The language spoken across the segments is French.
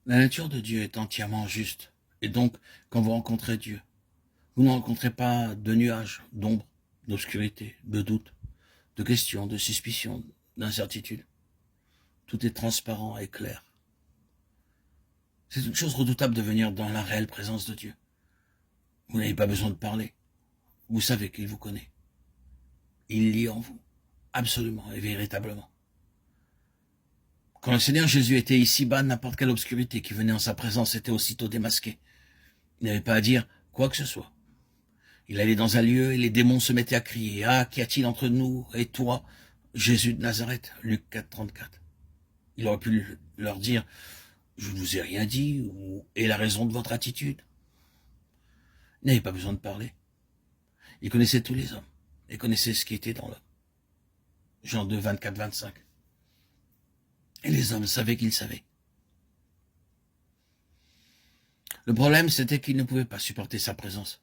La nature de Dieu est entièrement juste. Et donc, quand vous rencontrez Dieu, vous ne rencontrez pas de nuages, d'ombre, d'obscurité, de doute, de questions, de suspicions, d'incertitudes. Tout est transparent et clair. C'est une chose redoutable de venir dans la réelle présence de Dieu. Vous n'avez pas besoin de parler. Vous savez qu'il vous connaît. Il lit en vous, absolument et véritablement. Quand le Seigneur Jésus était ici-bas, n'importe quelle obscurité qui venait en sa présence était aussitôt démasquée. Il n'avait pas à dire quoi que ce soit. Il allait dans un lieu et les démons se mettaient à crier. « Ah, qu'y a-t-il entre nous et toi, Jésus de Nazareth ?» Luc 4, 34. Il aurait pu leur dire « Je ne vous ai rien dit » ou « Et la raison de votre attitude ?» Il n'avait pas besoin de parler. Il connaissait tous les hommes et connaissait ce qui était dans l'homme. Jean 2, 24, 25. Et les hommes savaient qu'ils savaient. Le problème, c'était qu'ils ne pouvaient pas supporter sa présence.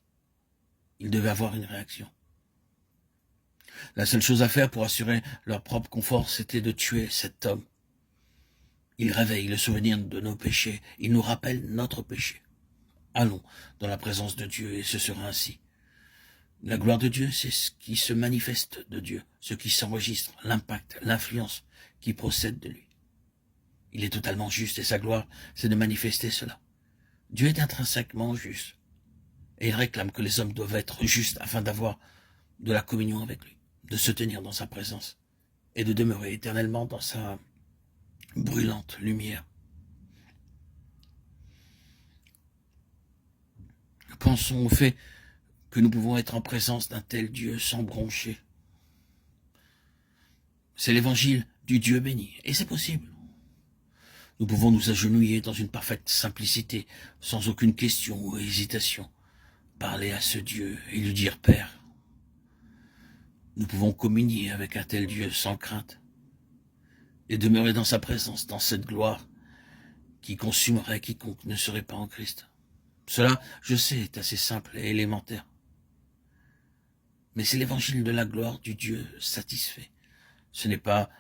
Ils devaient avoir une réaction. La seule chose à faire pour assurer leur propre confort, c'était de tuer cet homme. Il réveille le souvenir de nos péchés. Il nous rappelle notre péché. Allons dans la présence de Dieu et ce sera ainsi. La gloire de Dieu, c'est ce qui se manifeste de Dieu, ce qui s'enregistre, l'impact, l'influence qui procède de lui. Il est totalement juste et sa gloire, c'est de manifester cela. Dieu est intrinsèquement juste et il réclame que les hommes doivent être justes afin d'avoir de la communion avec lui, de se tenir dans sa présence et de demeurer éternellement dans sa brûlante lumière. Pensons au fait que nous pouvons être en présence d'un tel Dieu sans broncher. C'est l'évangile du Dieu béni, et c'est possible. Nous pouvons nous agenouiller dans une parfaite simplicité, sans aucune question ou hésitation, parler à ce Dieu et lui dire « Père ». Nous pouvons communier avec un tel Dieu sans crainte et demeurer dans sa présence, dans cette gloire qui consumerait quiconque ne serait pas en Christ. Cela, je sais, est assez simple et élémentaire. Mais c'est l'évangile de la gloire du Dieu satisfait. Ce n'est pas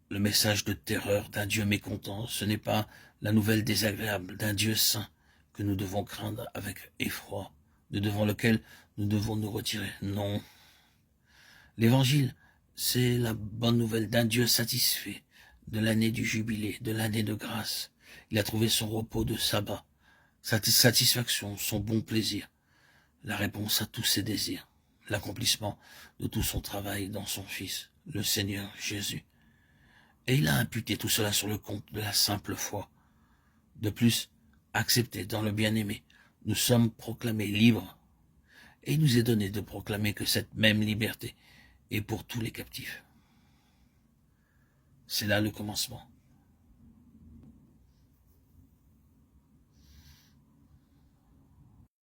le message de terreur d'un Dieu mécontent, ce n'est pas la nouvelle désagréable d'un Dieu saint que nous devons craindre avec effroi, de devant lequel nous devons nous retirer. Non. L'évangile, c'est la bonne nouvelle d'un Dieu satisfait, de l'année du jubilé, de l'année de grâce. Il a trouvé son repos de sabbat, sa satisfaction, son bon plaisir, la réponse à tous ses désirs, l'accomplissement de tout son travail dans son Fils, le Seigneur Jésus. Et il a imputé tout cela sur le compte de la simple foi. De plus, accepté dans le bien-aimé, nous sommes proclamés libres. Et il nous est donné de proclamer que cette même liberté est pour tous les captifs. C'est là le commencement.